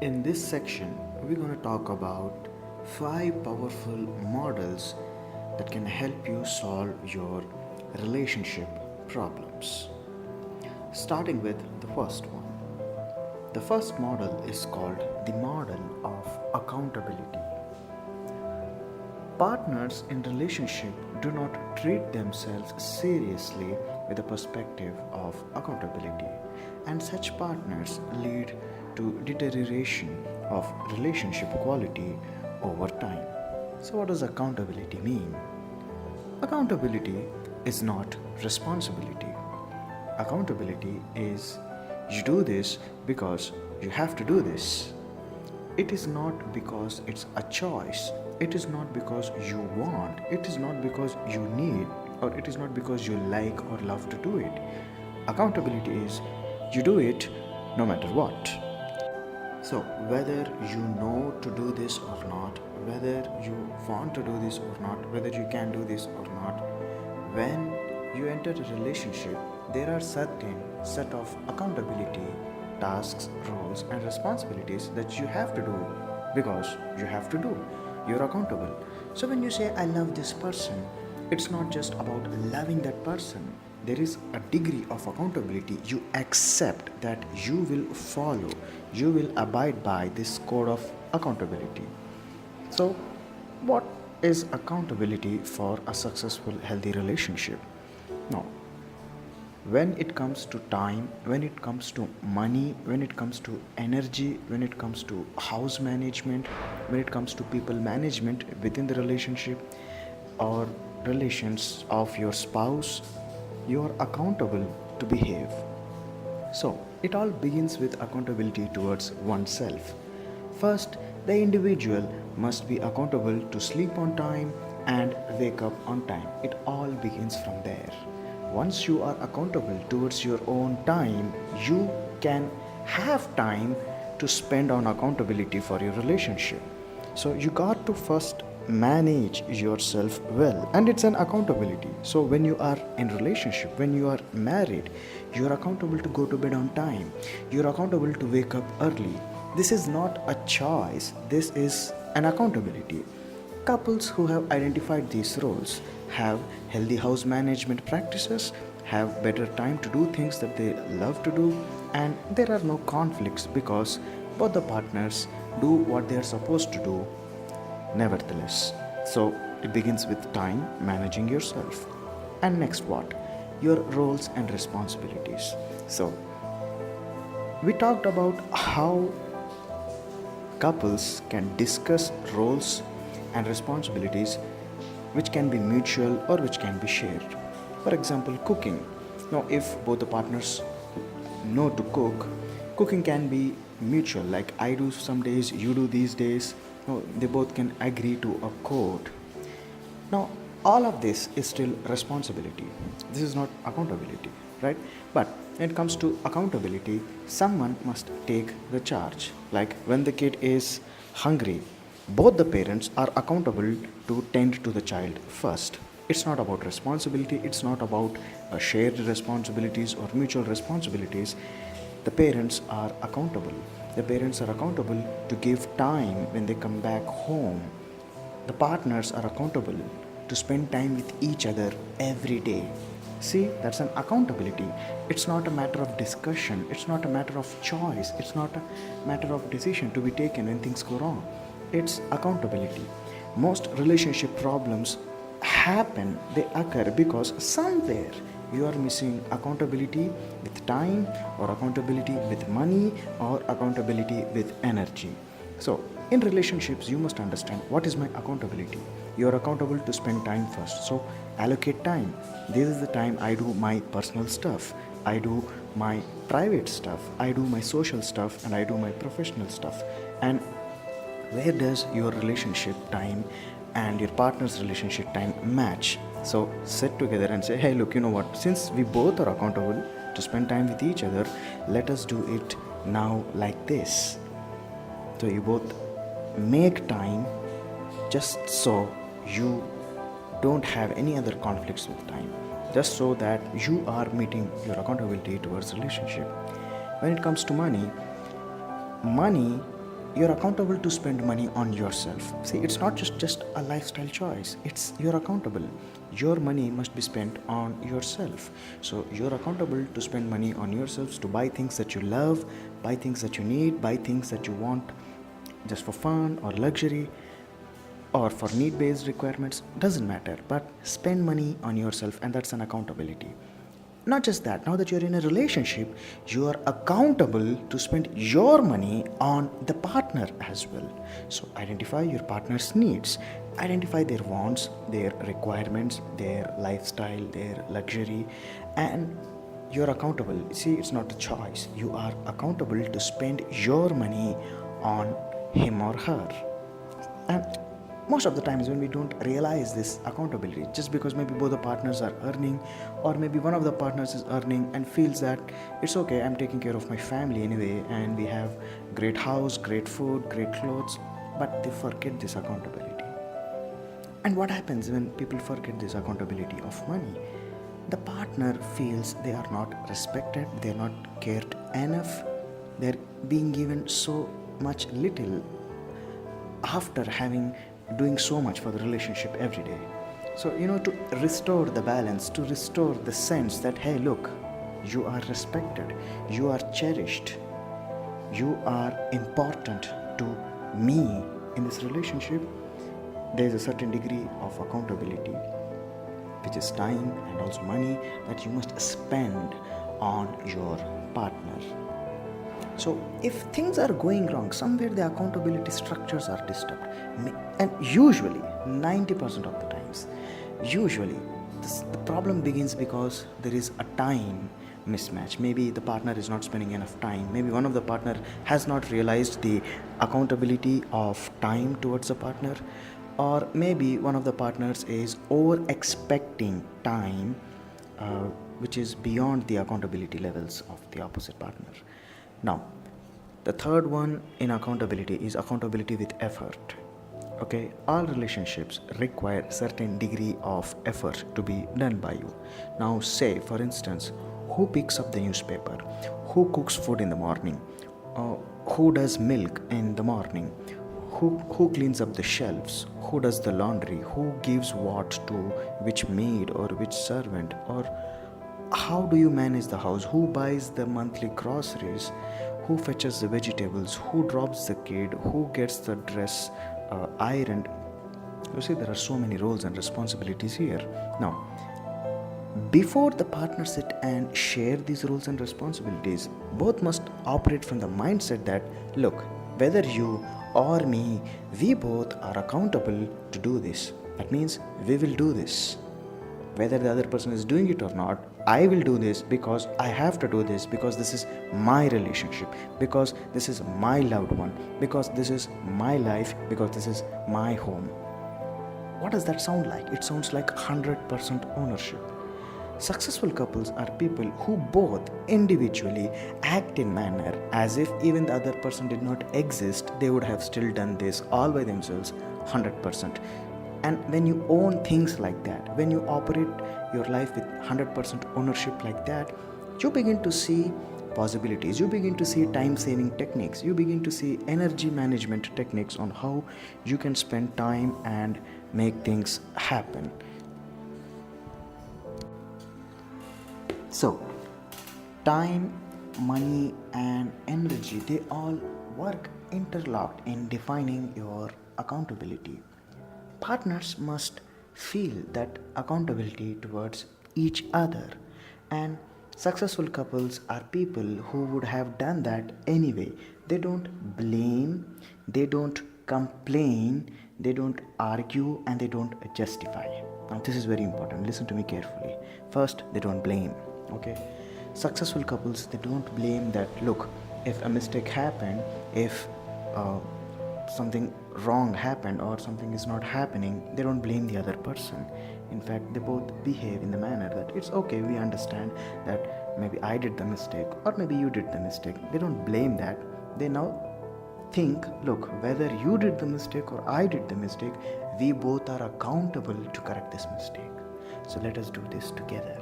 In this section, we're going to talk about 5 powerful models that can help you solve your relationship problems. Starting with the first one. The first model is called the model of accountability. Partners in relationship do not treat themselves seriously with the perspective of accountability, and such partners lead to deterioration of relationship quality over time. So what does accountability mean? Accountability is not responsibility. Accountability is you do this because you have to do this. It is not because it's a choice. It is not because you want. It is not because you need, or it is not because you like or love to do it. Accountability is you do it no matter what. So, whether you know to do this or not, whether you want to do this or not, whether you can do this or not, when you enter a relationship, there are certain set of accountability, tasks, roles, and responsibilities that you have to do because you have to do. You're accountable. So, when you say, I love this person, it's not just about loving that person. There is a degree of accountability. You accept that you will follow, you will abide by this code of accountability. So, what is accountability for a successful, healthy relationship? Now, when it comes to time, when it comes to money, when it comes to energy, when it comes to house management, when it comes to people management within the relationship or relations of your spouse, you are accountable to behave. So, it all begins with accountability towards oneself. First, the individual must be accountable to sleep on time and wake up on time. It all begins from there. Once you are accountable towards your own time, you can have time to spend on accountability for your relationship. So you got to first manage yourself well, and it's an accountability. So when you are in relationship, when you are married, you are accountable to go to bed on time, you're accountable to wake up early. This is not a choice, this is an accountability. Couples who have identified these roles have healthy house management practices, have better time to do things that they love to do, and there are no conflicts because both the partners do what they are supposed to do nevertheless. So it begins with time, managing yourself. And next, what? Your roles and responsibilities. So we talked about how couples can discuss roles and responsibilities which can be mutual or which can be shared. For example, cooking. Now, if both the partners know to cook, cooking can be mutual, like I do some days, you do these days. No, they both can agree to a code. Now, all of this is still responsibility. This is not accountability, right? But when it comes to accountability, someone must take the charge. Like when the kid is hungry, both the parents are accountable to tend to the child first. It's not about responsibility, it's not about shared responsibilities or mutual responsibilities. The parents are accountable. The parents are accountable to give time when they come back home. The partners are accountable to spend time with each other every day. See, that's an accountability. It's not a matter of discussion, it's not a matter of choice, it's not a matter of decision to be taken when things go wrong. It's accountability. Most relationship problems happen, they occur because somewhere you are missing accountability with time, or accountability with money, or accountability with energy. So in relationships, you must understand what is my accountability. You are accountable to spend time first, so allocate time. This is the time I do my personal stuff, I do my private stuff, I do my social stuff, and I do my professional stuff. And where does your relationship time and your partner's relationship time match? So sit together and say, hey, look, you know what, since we both are accountable to spend time with each other, let us do it now like this. So you both make time just so you don't have any other conflicts with time, just so that you are meeting your accountability towards relationship. When it comes to money, money you're accountable to spend money on yourself. See, it's not just a lifestyle choice, it's you're accountable. Your money must be spent on yourself. So you're accountable to spend money on yourselves, to buy things that you love, buy things that you need, buy things that you want just for fun or luxury or for need based requirements, doesn't matter, but spend money on yourself, and that's an accountability. Not just that, now that you're in a relationship, you are accountable to spend your money on the partner as well. So identify your partner's needs, identify their wants, their requirements, their lifestyle, their luxury, and you're accountable. See, it's not a choice. You are accountable to spend your money on him or her. And most of the times when we don't realize this accountability, just because maybe both the partners are earning, or maybe one of the partners is earning and feels that it's okay, I'm taking care of my family anyway, and we have great house, great food, great clothes, but they forget this accountability. And what happens when people forget this accountability of money? The partner feels they are not respected, they are not cared enough, they're being given so much little after doing so much for the relationship every day. So, to restore the balance, to restore the sense that, hey, look, you are respected, you are cherished, you are important to me in this relationship, there is a certain degree of accountability, which is time and also money, that you must spend on your partner. So if things are going wrong, somewhere the accountability structures are disturbed. And usually, 90% of the times, the problem begins because there is a time mismatch. Maybe the partner is not spending enough time. Maybe one of the partner has not realized the accountability of time towards the partner. Or maybe one of the partners is over expecting time, which is beyond the accountability levels of the opposite partner. Now, the third one in accountability is accountability with effort. Okay, all relationships require certain degree of effort to be done by you. Now, say for instance, who picks up the newspaper, who cooks food in the morning, who does milk in the morning, who cleans up the shelves, who does the laundry, who gives what to which maid or which servant, or how do you manage the house, who buys the monthly groceries, who fetches the vegetables, who drops the kid, who gets the dress ironed. You see, there are so many roles and responsibilities here. Now, before the partners sit and share these roles and responsibilities, both must operate from the mindset that, look, whether you or me, we both are accountable to do this. That means we will do this. Whether the other person is doing it or not, I will do this because I have to do this, because this is my relationship, because this is my loved one, because this is my life, because this is my home. What does that sound like? It sounds like 100% ownership. Successful couples are people who both individually act in manner as if even the other person did not exist, they would have still done this all by themselves 100%. And when you own things like that, when you operate your life with 100% ownership like that, you begin to see possibilities, you begin to see time saving techniques, you begin to see energy management techniques on how you can spend time and make things happen. So, time, money, and energy, they all work interlocked in defining your accountability. Partners must feel that accountability towards each other, and successful couples are people who would have done that anyway. They don't blame, they don't complain, they don't argue, and they don't justify. Now, this is very important. Listen to me carefully. First, they don't blame. Okay, successful couples, they don't blame that, look, if a mistake happened, if something wrong happened or something is not happening, they don't blame the other person. In fact, they both behave in the manner that it's okay, we understand that maybe I did the mistake or maybe you did the mistake. They don't blame that. They now think, look, whether you did the mistake or I did the mistake, we both are accountable to correct this mistake. So let us do this together.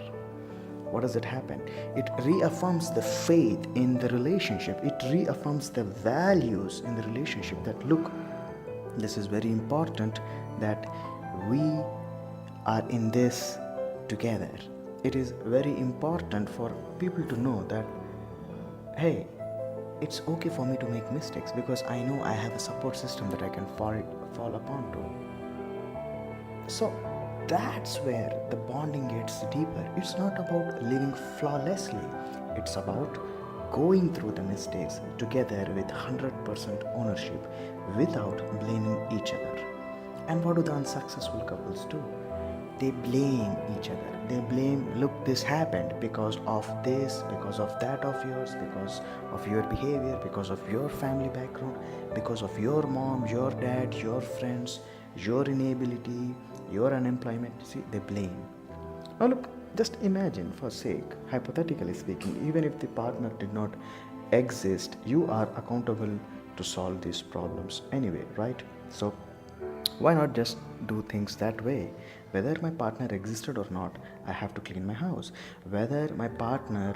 what does it happen? It reaffirms the faith in the relationship. It reaffirms the values in the relationship, that look, this is very important that we are in this together. It is very important for people to know that, hey, it's okay for me to make mistakes because I know I have a support system that I can fall upon to. So that's where the bonding gets deeper. It's not about living flawlessly, it's about going through the mistakes together with 100% ownership without blaming each other. And what do the unsuccessful couples do? They blame each other. They blame, look, this happened because of this, because of that of yours, because of your behavior, because of your family background, because of your mom, your dad, your friends, your inability, your unemployment. See, they blame. Now look, just imagine for sake, hypothetically speaking, even if the partner did not exist, you are accountable to solve these problems anyway, right? So why not just do things that way? Whether my partner existed or not, I have to clean my house. Whether my partner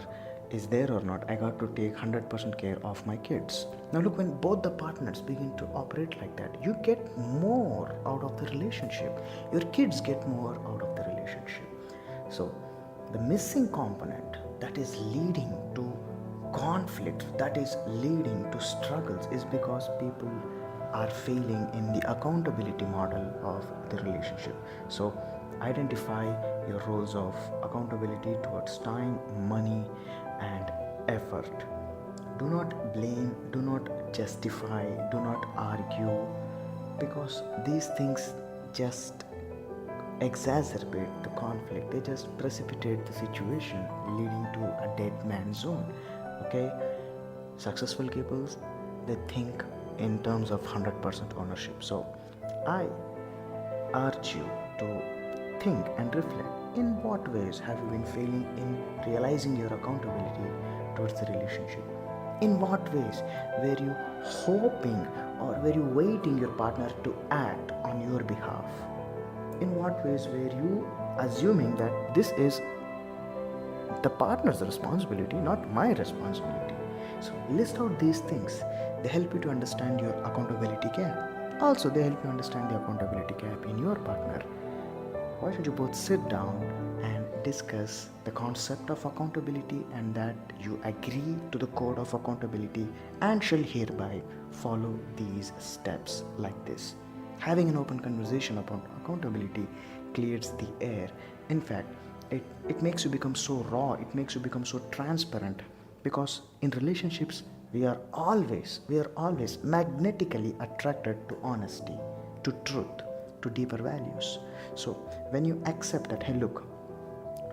is there or not, I got to take 100% care of my kids. Now look, when both the partners begin to operate like that, you get more out of the relationship. Your kids get more out of the relationship. So the missing component that is leading to conflict, that is leading to struggles, is because people are failing in the accountability model of the relationship. So identify your roles of accountability towards time, money, and effort. Do not blame, do not justify, do not argue, because these things just exacerbate the conflict. They just precipitate the situation, leading to a dead man zone. Okay, successful couples, they think in terms of 100% ownership. So I urge you to think and reflect, in what ways have you been failing in realizing your accountability towards the relationship? In what ways were you hoping or were you waiting your partner to act on your behalf? In what ways were you assuming that this is the partner's responsibility, not my responsibility? So list out these things. They help you to understand your accountability gap. Also, they help you understand the accountability gap in your partner. Why don't you both sit down and discuss the concept of accountability, and that you agree to the code of accountability and shall hereby follow these steps like this. Having an open conversation about accountability clears the air. In fact, it makes you become so raw, it makes you become so transparent, because in relationships we are always magnetically attracted to honesty, to truth, to deeper values. So when you accept that, hey look,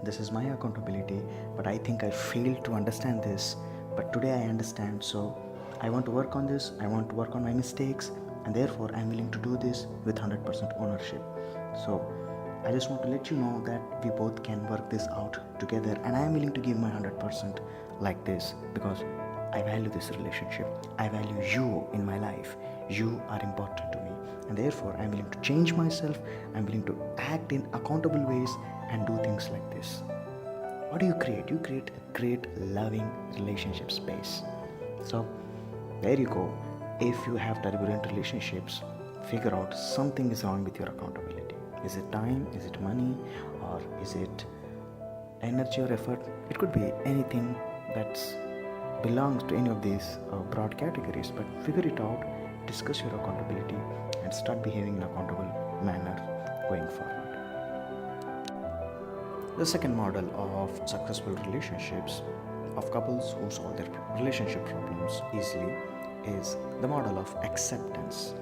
this is my accountability, but I think I failed to understand this, but today I understand, so I want to work on this, I want to work on my mistakes, and therefore I'm willing to do this with 100% ownership. So I just want to let you know that we both can work this out together, and I am willing to give my 100% like this, because I value this relationship. I value you in my life. You are important to me, and therefore I'm willing to change myself. I'm willing to act in accountable ways and do things like this. What do you create? You create a great, loving relationship space. So there you go. If you have turbulent relationships, figure out something is wrong with your accountability. Is it time? Is it money? Or is it energy or effort? It could be anything that belongs to any of these broad categories, but figure it out, discuss your accountability, and start behaving in an accountable manner going forward. The second model of successful relationships, of couples who solve their relationship problems easily, is the model of acceptance.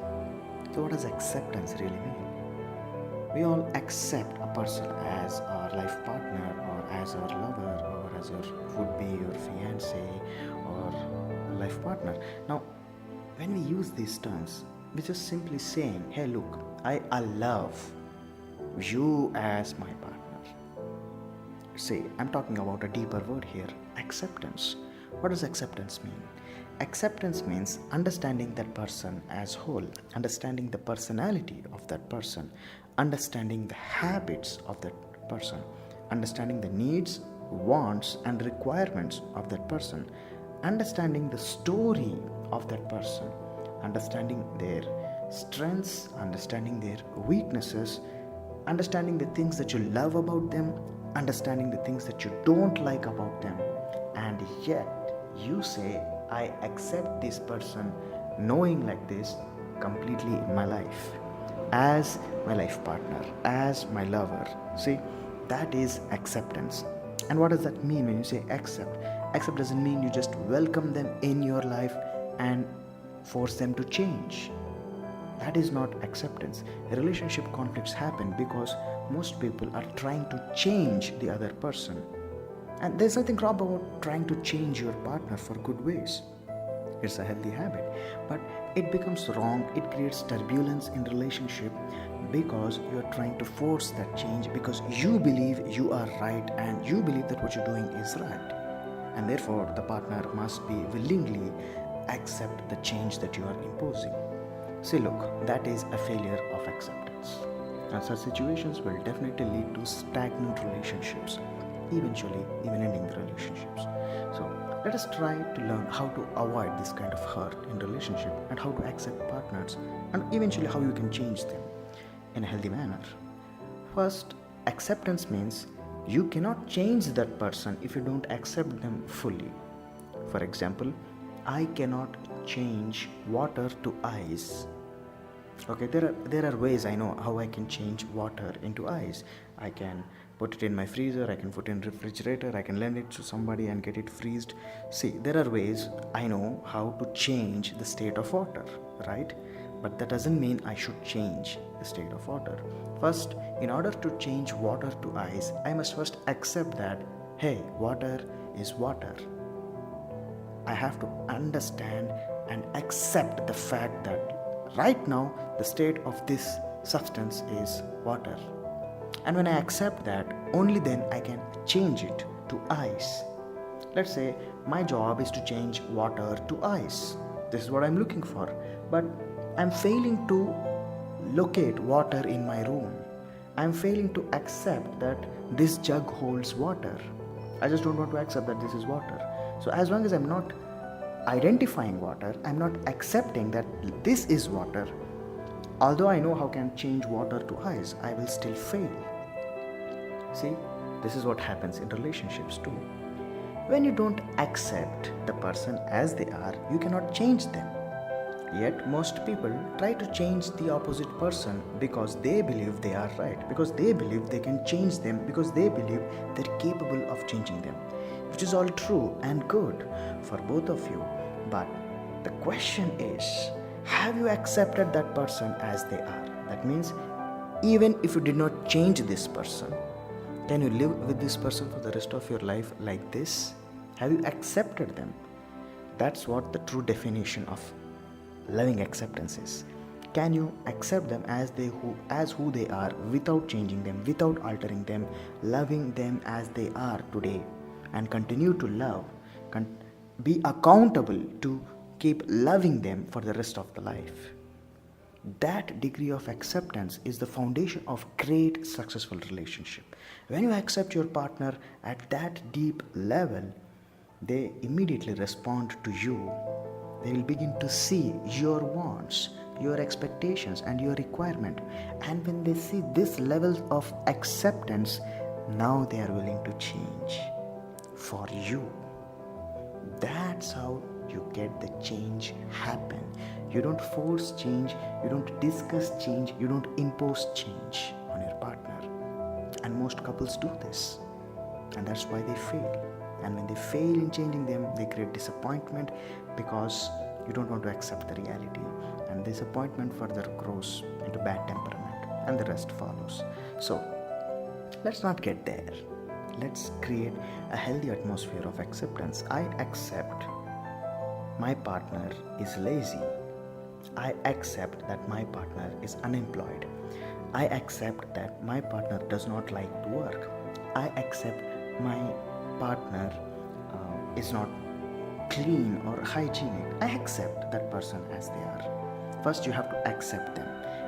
So what does acceptance really mean? We all accept a person as our life partner, or as our lover, or as our would-be or fiancé or life partner. Now, when we use these terms, we're just simply saying, hey look, I love you as my partner. See, I'm talking about a deeper word here, acceptance. What does acceptance mean? Acceptance means understanding that person as whole, understanding the personality of that person, understanding the habits of that person, understanding the needs wants, and requirements of that person, understanding the story of that person, understanding their strengths, understanding their weaknesses, understanding the things that you love about them, understanding the things that you don't like about them, and yet you say, I accept this person knowing like this completely in my life, as my life partner, as my lover. See, that is acceptance. And what does that mean when you say accept? Accept doesn't mean you just welcome them in your life and force them to change. That is not acceptance. Relationship conflicts happen because most people are trying to change the other person. And there's nothing wrong about trying to change your partner for good ways. It's a healthy habit. But it becomes wrong, it creates turbulence in relationship because you're trying to force that change because you believe you are right and you believe that what you're doing is right. And therefore, the partner must be willingly accept the change that you are imposing. See, look, that is a failure of acceptance. And such situations will definitely lead to stagnant relationships, eventually even ending the relationships. So let us try to learn how to avoid this kind of hurt in relationship and how to accept partners and eventually how you can change them in a healthy manner. First, acceptance means you cannot change that person if you don't accept them fully. For example, I cannot change water to ice. Okay, there are ways I know how I can change water into ice. I can put it in my freezer, I can put it in refrigerator, I can lend it to somebody and get it freezed. See, there are ways I know how to change the state of water, right? But that doesn't mean I should change the state of water. First, in order to change water to ice, I must first accept that, hey, water is water. I have to understand and accept the fact that right now the state of this substance is water. And when I accept that, only then I can change it to ice. Let's say my job is to change water to ice. This is what I'm looking for. But I'm failing to locate water in my room. I'm failing to accept that this jug holds water. I just don't want to accept that this is water. So as long as I'm not identifying water, I'm not accepting that this is water. Although I know how can change water to ice, I will still fail. See, this is what happens in relationships too. When you don't accept the person as they are, you cannot change them. Yet most people try to change the opposite person because they believe they are right, because they believe they can change them, because they believe they're capable of changing them, which is all true and good for both of you. But the question is, have you accepted that person as they are? That means, even if you did not change this person, can you live with this person for the rest of your life like this? Have you accepted them? That's what the true definition of loving acceptance is. Can you accept them as who they are without changing them, without altering them, loving them as they are today, and continue to love, be accountable to keep loving them for the rest of the life? That degree of acceptance is the foundation of great successful relationship. When you accept your partner at that deep level, they immediately respond to you. They will begin to see your wants, your expectations and your requirement. And when they see this level of acceptance, now they are willing to change for you. That's how you get the change happen. You don't force change, you don't discuss change, you don't impose change on your partner. And most couples do this. And that's why they fail. And when they fail in changing them, they create disappointment because you don't want to accept the reality. And disappointment further grows into bad temperament, and the rest follows. So, let's not get there. Let's create a healthy atmosphere of acceptance. I accept my partner is lazy. I accept that my partner is unemployed. I accept that my partner does not like to work. I accept my partner is not clean or hygienic. I accept that person as they are. First, you have to accept them.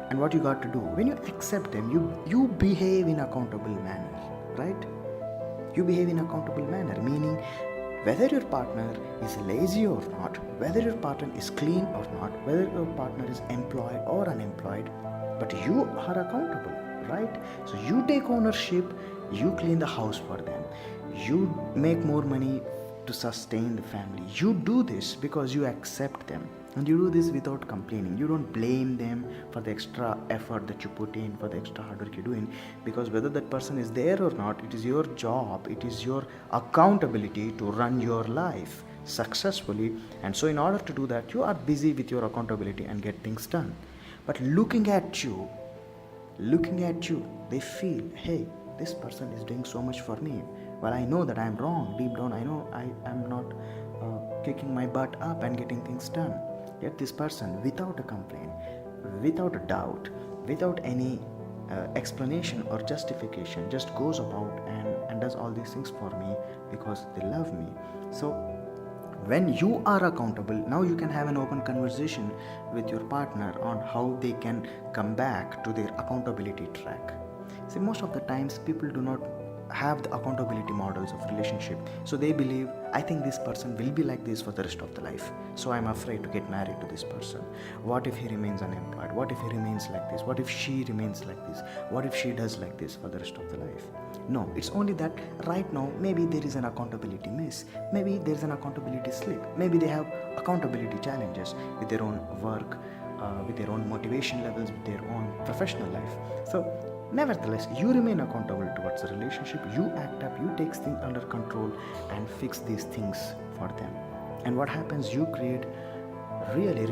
And what you got to do, when you accept them, you behave in accountable manner, right? You behave in accountable manner, meaning whether your partner is lazy or not, whether your partner is clean or not, whether your partner is employed or unemployed, but you are accountable, right? So you take ownership, you clean the house for them, you make more money to sustain the family. You do this because you accept them, and you do this without complaining. You don't blame them for the extra effort that you put in, for the extra hard work you're doing, because whether that person is there or not, it is your job, it is your accountability to run your life successfully. And so in order to do that, you are busy with your accountability and get things done. But looking at you, they feel, hey, this person is doing so much for me. Well, I know that I'm wrong. Deep down, I know I am not kicking my butt up and getting things done. Yet this person, without a complaint, without a doubt, without any explanation or justification, just goes about and does all these things for me because they love me. So when you are accountable, now you can have an open conversation with your partner on how they can come back to their accountability track. See, most of the times people do not have the accountability models of relationship, so they believe, I think this person will be like this for the rest of the life, so I'm afraid to get married to this person. What if he remains unemployed? What if he remains like this? What if she remains like this? What if she does like this for the rest of the life? No, it's only that right now maybe there is an accountability miss, maybe there's an accountability slip, maybe they have accountability challenges with their own work, with their own motivation levels, with their own professional life. So nevertheless, you remain accountable towards the relationship. You act up, you take things under control and fix these things for them. And what happens, you create really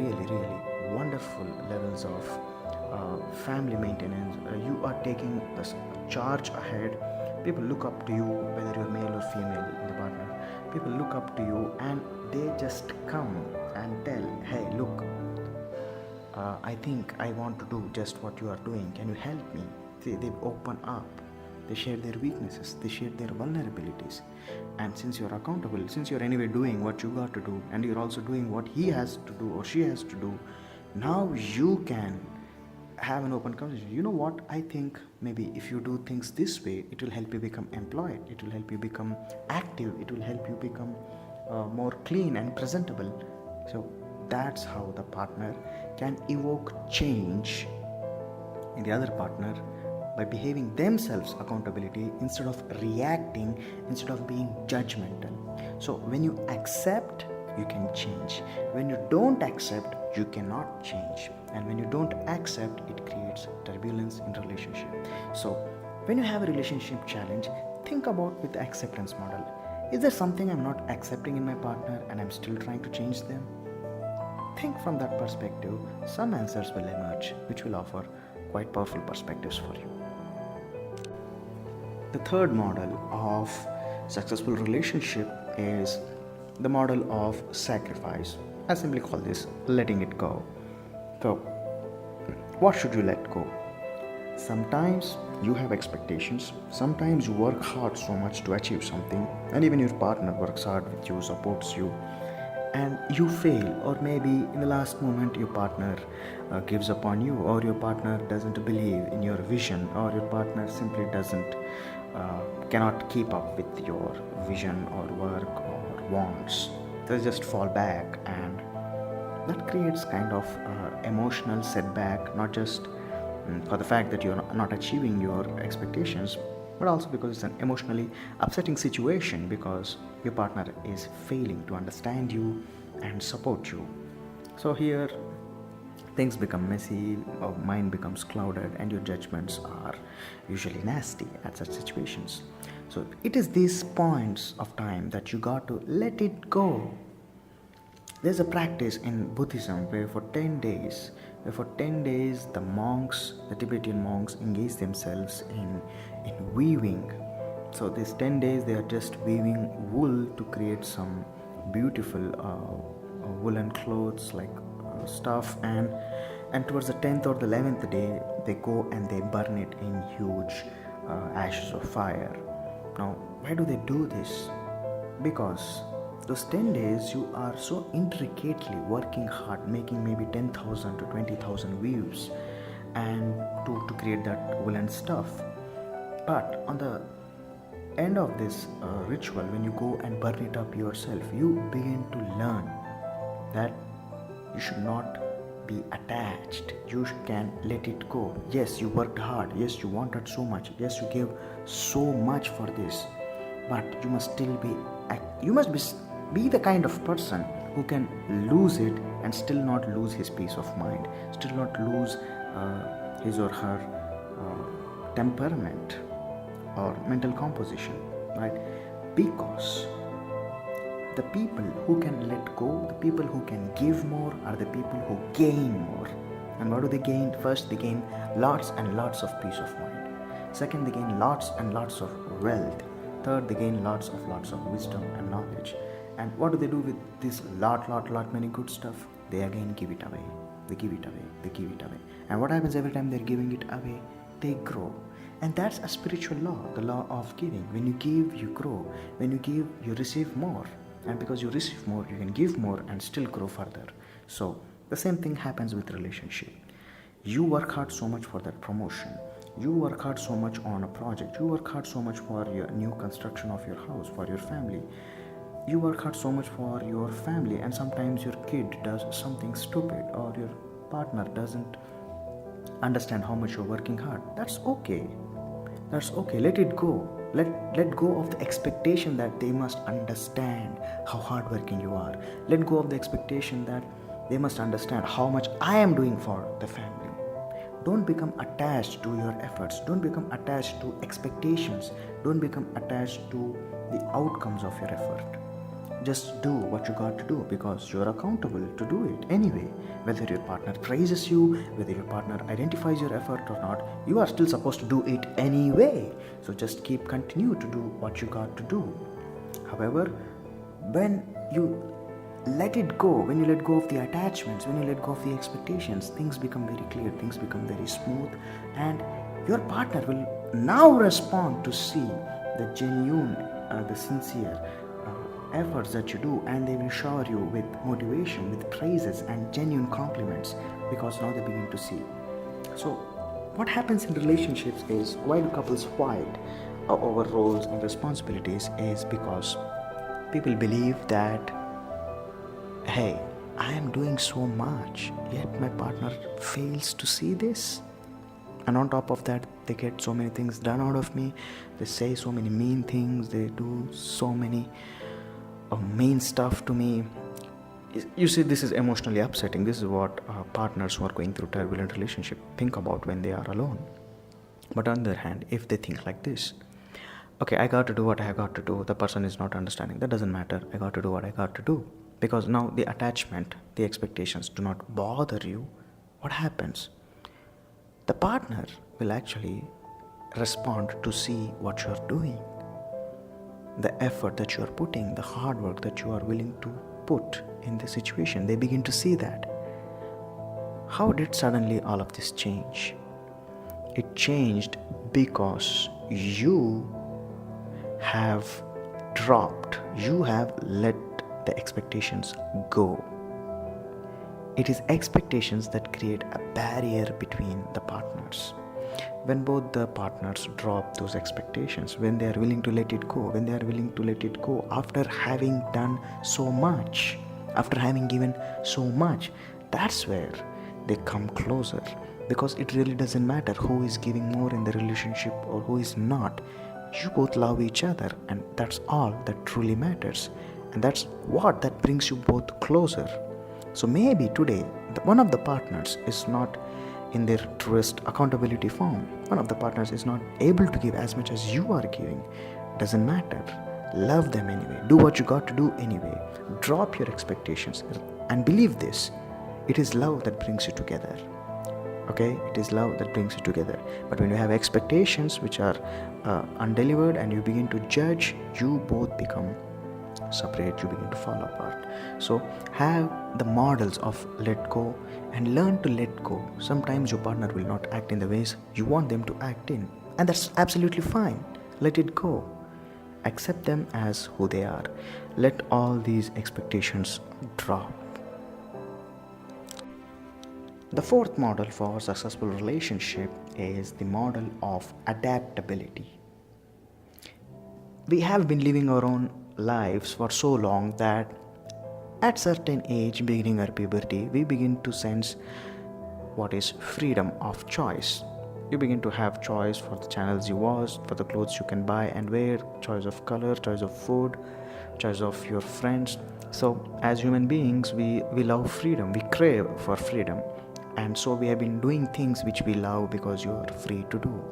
wonderful levels of family maintenance. You are taking the charge ahead. People look up to you, whether you're male or female in the partner. People look up to you and they just come and tell, hey, look, I think I want to do just what you are doing. Can you help me? They open up, they share their weaknesses, they share their vulnerabilities. And since you're accountable, since you're anyway doing what you got to do, and you're also doing what he has to do or she has to do, now you can have an open conversation. You know what, I think maybe if you do things this way, it will help you become employed, it will help you become active, it will help you become more clean and presentable. So that's how the partner can evoke change in the other partner, by behaving themselves accountability instead of reacting, instead of being judgmental. So when you accept, you can change. When you don't accept, you cannot change. And when you don't accept, it creates turbulence in relationship. So when you have a relationship challenge, think about with the acceptance model. Is there something I'm not accepting in my partner and I'm still trying to change them? Think from that perspective. Some answers will emerge which will offer quite powerful perspectives for you. The third model of successful relationship is the model of sacrifice. I simply call this letting it go. So, what should you let go? Sometimes you have expectations, sometimes you work hard so much to achieve something, and even your partner works hard with you, supports you, and you fail, or maybe in the last moment your partner gives up on you, or your partner doesn't believe in your vision, or your partner simply cannot keep up with your vision or work or wants. They just fall back, and that creates kind of emotional setback, not just for the fact that you're not achieving your expectations, but also because it's an emotionally upsetting situation, because your partner is failing to understand you and support you. So here things become messy, or mind becomes clouded, and your judgments are usually nasty at such situations. So it is these points of time that you got to let it go. There's a practice in Buddhism where for 10 days the Tibetan monks engage themselves in weaving. So these 10 days they are just weaving wool to create some beautiful woolen clothes, like stuff, and towards the 10th or the 11th day they go and they burn it in huge ashes of fire. Now why do they do this? Because those 10 days you are so intricately working hard, making maybe 10,000 to 20,000 weaves and to create that woolen stuff. But on the end of this ritual, when you go and burn it up yourself, you begin to learn that you should not be attached. You can let it go. Yes, you worked hard. Yes, you wanted so much. Yes, you gave so much for this, but you must still be be the kind of person who can lose it and still not lose his peace of mind, still not lose his or her temperament or mental composition, right? Because the people who can let go, the people who can give more, are the people who gain more. And what do they gain? First, they gain lots and lots of peace of mind. Second, they gain lots and lots of wealth. Third, they gain lots of wisdom and knowledge. And what do they do with this lot many good stuff? They again give it away. They give it away. They give it away. And what happens every time they're giving it away? They grow. And that's a spiritual law, the law of giving. When you give, you grow. When you give, you receive more. And because you receive more, you can give more and still grow further. So the same thing happens with relationship. You work hard so much for that promotion. You work hard so much on a project. You work hard so much for your new construction of your house, for your family. You work hard so much for your family, and sometimes your kid does something stupid or your partner doesn't understand how much you're working hard. That's okay. That's okay. Let it go. Let go of the expectation that they must understand how hardworking you are. Let go of the expectation that they must understand how much I am doing for the family. Don't become attached to your efforts. Don't become attached to expectations. Don't become attached to the outcomes of your effort. Just do what you got to do because you're accountable to do it anyway. Whether your partner praises you, whether your partner identifies your effort or not, you are still supposed to do it anyway. So just continue to do what you got to do. However, when you let it go, when you let go of the attachments, when you let go of the expectations, things become very clear, things become very smooth, and your partner will now respond to see the genuine, the sincere efforts that you do, and they will shower you with motivation, with praises and genuine compliments, because now they begin to see. So what happens in relationships is, why do couples fight over roles and responsibilities, is because people believe that, hey, I am doing so much, yet my partner fails to see this. And on top of that, they get so many things done out of me. They say so many mean things. They do so many mean stuff to me. You see, this is emotionally upsetting. This is what partners who are going through turbulent relationship think about when they are alone. But on the other hand, if they think like this, okay, I got to do what I got to do, the person is not understanding, that doesn't matter, I got to do what I got to do. Because now the attachment, the expectations do not bother you. What happens? The partner will actually respond to see what you're doing, the effort that you are putting, the hard work that you are willing to put in the situation. They begin to see that. How did suddenly all of this change? It changed because you have dropped, you have let the expectations go. It is expectations that create a barrier between the partners. When both the partners drop those expectations, when they are willing to let it go, when they are willing to let it go after having done so much, after having given so much, that's where they come closer. Because it really doesn't matter who is giving more in the relationship or who is not. You both love each other, and that's all that truly matters. And that's what that brings you both closer. So maybe today, one of the partners is not in their truest accountability form. One of the partners is not able to give as much as you are giving. Doesn't matter. Love them anyway. Do what you got to do anyway. Drop your expectations and believe this. It is love that brings you together. Okay? It is love that brings you together. But when you have expectations which are undelivered and you begin to judge, you both become separate, you begin to fall apart. So have the models of let go and learn to let go. Sometimes your partner will not act in the ways you want them to act in, and that's absolutely fine. Let it go. Accept them as who they are. Let all these expectations drop. The fourth model for a successful relationship is the model of adaptability. We have been living our own lives for so long that at certain age, beginning our puberty, we begin to sense what is freedom of choice. You begin to have choice for the channels you watch, for the clothes you can buy and wear, choice of color, choice of food, choice of your friends. So as human beings, we love freedom, we crave for freedom. And so we have been doing things which we love because you are free to do.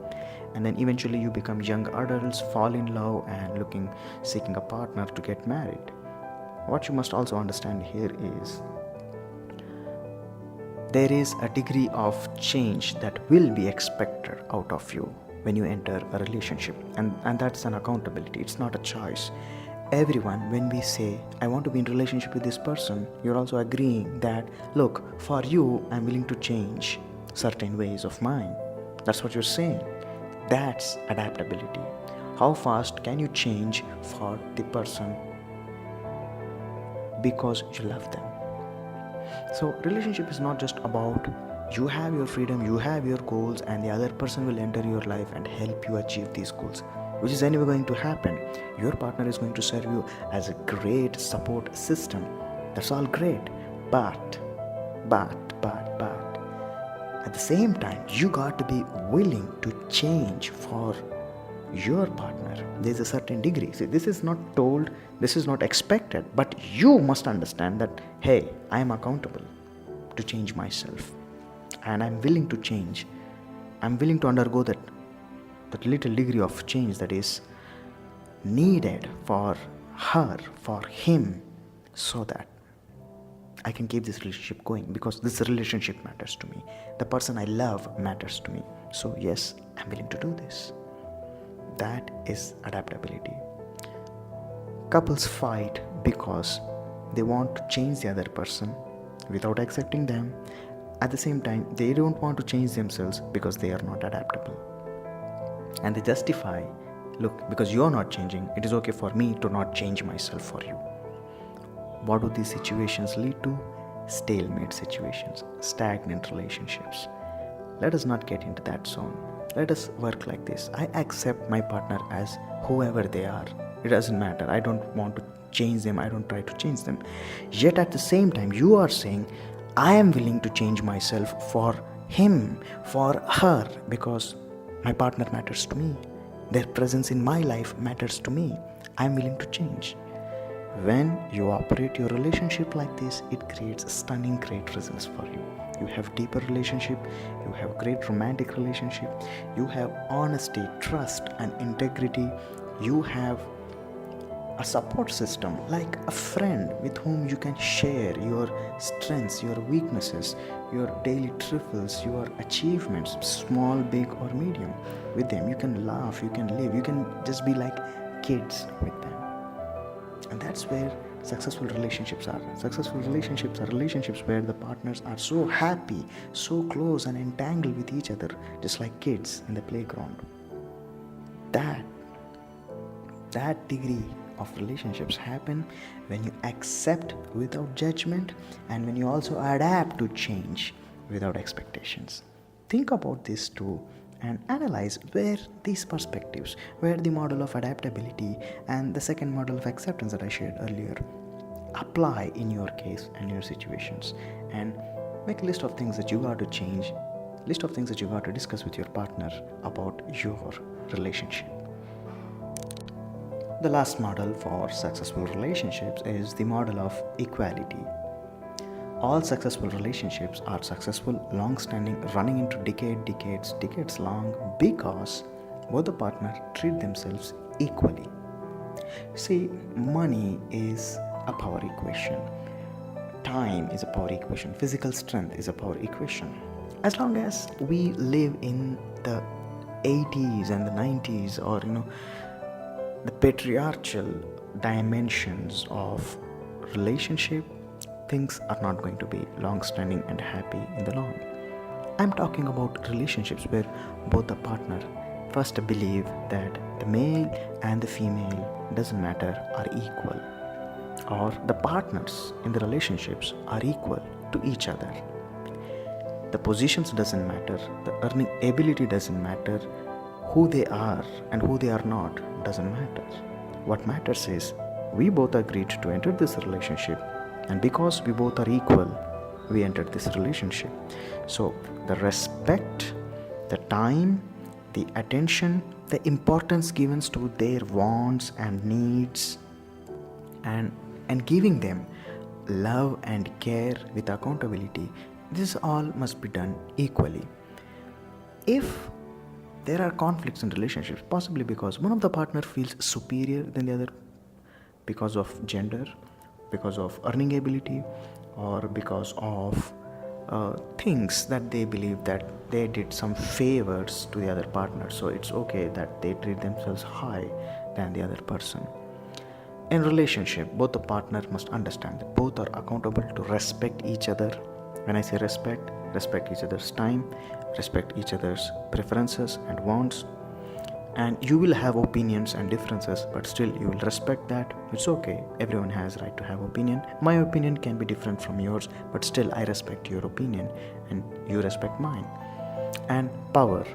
And then eventually you become young adults, fall in love and seeking a partner to get married. What you must also understand here is there is a degree of change that will be expected out of you when you enter a relationship, and that's an accountability. It's not a choice. Everyone, when we say I want to be in relationship with this person, you're also agreeing that look, for you I'm willing to change certain ways of mine. That's what you're saying. That's adaptability. How fast can you change for the person because you love them? So relationship is not just about you have your freedom, you have your goals, and the other person will enter your life and help you achieve these goals, which is anyway going to happen. Your partner is going to serve you as a great support system. That's all great. But at the same time, you got to be willing to change for your partner. There's a certain degree. See, this is not told, this is not expected, but you must understand that, hey, I am accountable to change myself. And I'm willing to change. I'm willing to undergo that little degree of change that is needed for her, for him, so that I can keep this relationship going, because this relationship matters to me. The person I love matters to me. So yes, I'm willing to do this. That is adaptability. Couples fight because they want to change the other person without accepting them. At the same time, they don't want to change themselves because they are not adaptable. And they justify, look, because you're not changing, it is okay for me to not change myself for you. What do these situations lead to? Stalemate situations, stagnant relationships. Let us not get into that zone. Let us work like this. I accept my partner as whoever they are. It doesn't matter. I don't want to change them. I don't try to change them. Yet at the same time, you are saying, I am willing to change myself for him, for her, because my partner matters to me. Their presence in my life matters to me. I am willing to change. When you operate your relationship like this, it creates stunning great results for you. You have deeper relationship, you have great romantic relationship, you have honesty, trust and integrity, you have a support system like a friend with whom you can share your strengths, your weaknesses, your daily trifles, your achievements, small, big or medium. With them you can laugh, you can live, you can just be like kids with them. And that's where successful relationships are. Successful relationships are relationships where the partners are so happy, so close and entangled with each other, just like kids in the playground. That degree of relationships happen when you accept without judgment and when you also adapt to change without expectations. Think about this too and analyze where these perspectives, where the model of adaptability and the second model of acceptance that I shared earlier apply in your case and your situations, and make a list of things that you got to change, list of things that you got to discuss with your partner about your relationship. The last model for successful relationships is the model of equality. All successful relationships are successful, long-standing, running into decades long, because both the partners treat themselves equally. See, money is a power equation. Time is a power equation. Physical strength is a power equation. As long as we live in the 80s and the 90s, or the patriarchal dimensions of relationship, things are not going to be long-standing and happy in the long. I'm talking about relationships where both the partner first believe that the male and the female doesn't matter, are equal, or the partners in the relationships are equal to each other. The positions doesn't matter, the earning ability doesn't matter, who they are and who they are not doesn't matter. What matters is we both agreed to enter this relationship, and because we both are equal, we entered this relationship. So the respect, the time, the attention, the importance given to their wants and needs, and giving them love and care with accountability, this all must be done equally. If there are conflicts in relationships, possibly because one of the partner feels superior than the other, because of gender, because of earning ability, or because of things that they believe that they did some favors to the other partner, so it's okay that they treat themselves high than the other person. In relationship, both the partner must understand that both are accountable to respect each other. When I say respect, respect each other's time, respect each other's preferences and wants. And you will have opinions and differences, but still you will respect that. It's okay. Everyone has right to have opinion. My opinion can be different from yours, but still I respect your opinion and you respect mine. And power.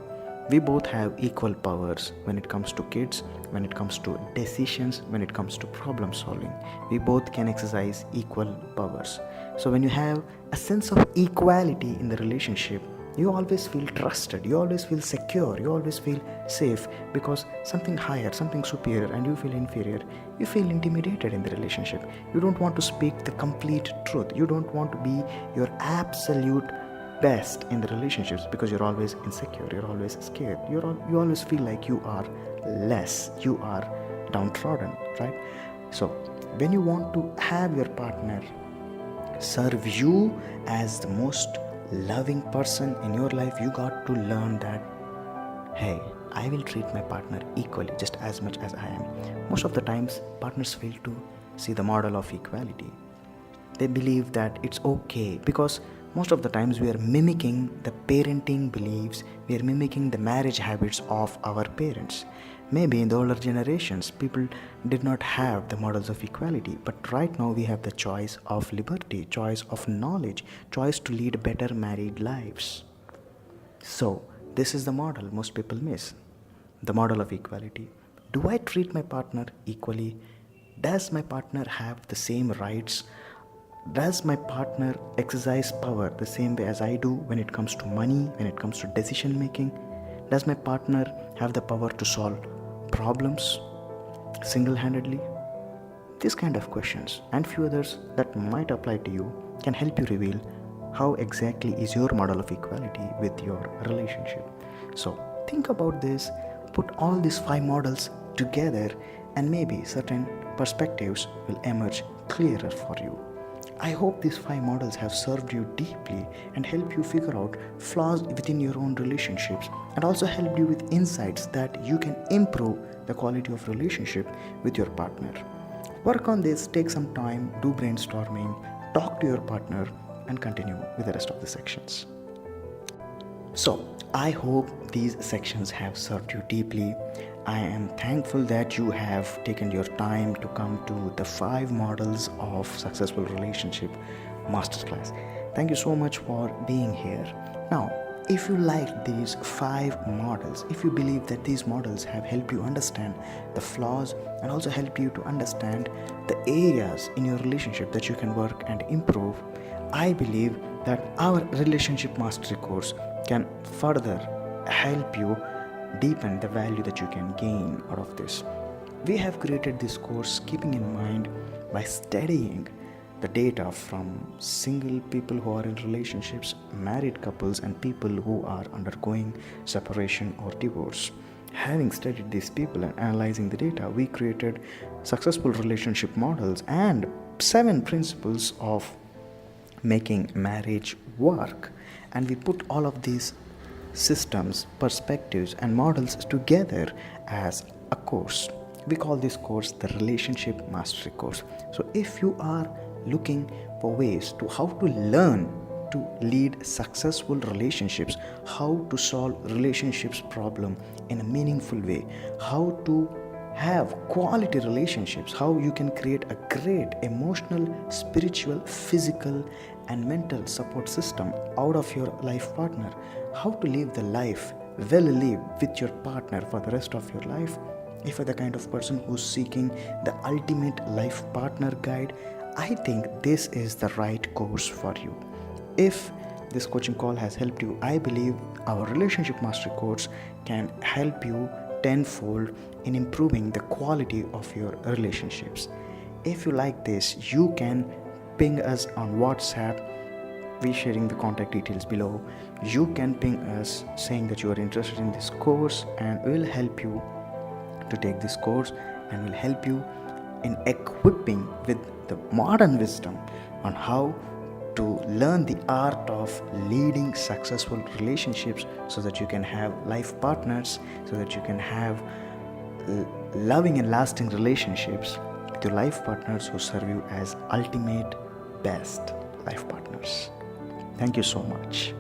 We both have equal powers when it comes to kids, when it comes to decisions, when it comes to problem solving. We both can exercise equal powers. So when you have a sense of equality in the relationship, you always feel trusted, you always feel secure, you always feel safe, because something higher, something superior, and you feel inferior, you feel intimidated in the relationship. You don't want to speak the complete truth. You don't want to be your absolute best in the relationships, because you're always insecure, you're always scared, you always feel like you are less, you are downtrodden, right? So when you want to have your partner serve you as the most loving person in your life, you got to learn that, hey, I will treat my partner equally, just as much as I am. Most of the times partners fail to see the model of equality. They believe that it's okay, because most of the times we are mimicking the parenting beliefs, we are mimicking the marriage habits of our parents. Maybe in the older generations, people did not have the models of equality, but right now we have the choice of liberty, choice of knowledge, choice to lead better married lives. So, this is the model most people miss, the model of equality. Do I treat my partner equally? Does my partner have the same rights? Does my partner exercise power the same way as I do when it comes to money, when it comes to decision making? Does my partner have the power to solve problems single-handedly? These kind of questions and few others that might apply to you can help you reveal how exactly is your model of equality with your relationship. So think about this, put all these 5 models together, and maybe certain perspectives will emerge clearer for you. I hope these 5 models have served you deeply and helped you figure out flaws within your own relationships, and also helped you with insights that you can improve the quality of relationship with your partner. Work on this, take some time, do brainstorming, talk to your partner, and continue with the rest of the sections. So, I hope these sections have served you deeply. I am thankful that you have taken your time to come to the 5 models of successful relationship masterclass. Thank you so much for being here. Now, if you like these 5 models, if you believe that these models have helped you understand the flaws and also help you to understand the areas in your relationship that you can work and improve, I believe that our relationship mastery course can further help you deepen the value that you can gain out of this. We have created this course keeping in mind by studying the data from single people who are in relationships, married couples, and people who are undergoing separation or divorce. Having studied these people and analyzing the data, we created successful relationship models and 7 principles of making marriage work. And we put all of these systems, perspectives, and models together as a course. We call this course the Relationship Mastery Course. So if you are looking for ways to how to learn to lead successful relationships, how to solve relationships problem in a meaningful way, how to have quality relationships, how you can create a great emotional, spiritual, physical, and mental support system out of your life partner, how to live the life well lived with your partner for the rest of your life, if you're the kind of person who's seeking the ultimate life partner guide, I think this is the right course for you. If this coaching call has helped you, I believe our Relationship Mastery course can help you tenfold in improving the quality of your relationships. If you like this, you can ping us on WhatsApp. We sharing the contact details below. You can ping us saying that you are interested in this course, and we will help you to take this course, and will help you in equipping with the modern wisdom on how to learn the art of leading successful relationships, so that you can have life partners, so that you can have loving and lasting relationships with your life partners who serve you as ultimate best life partners. Thank you so much.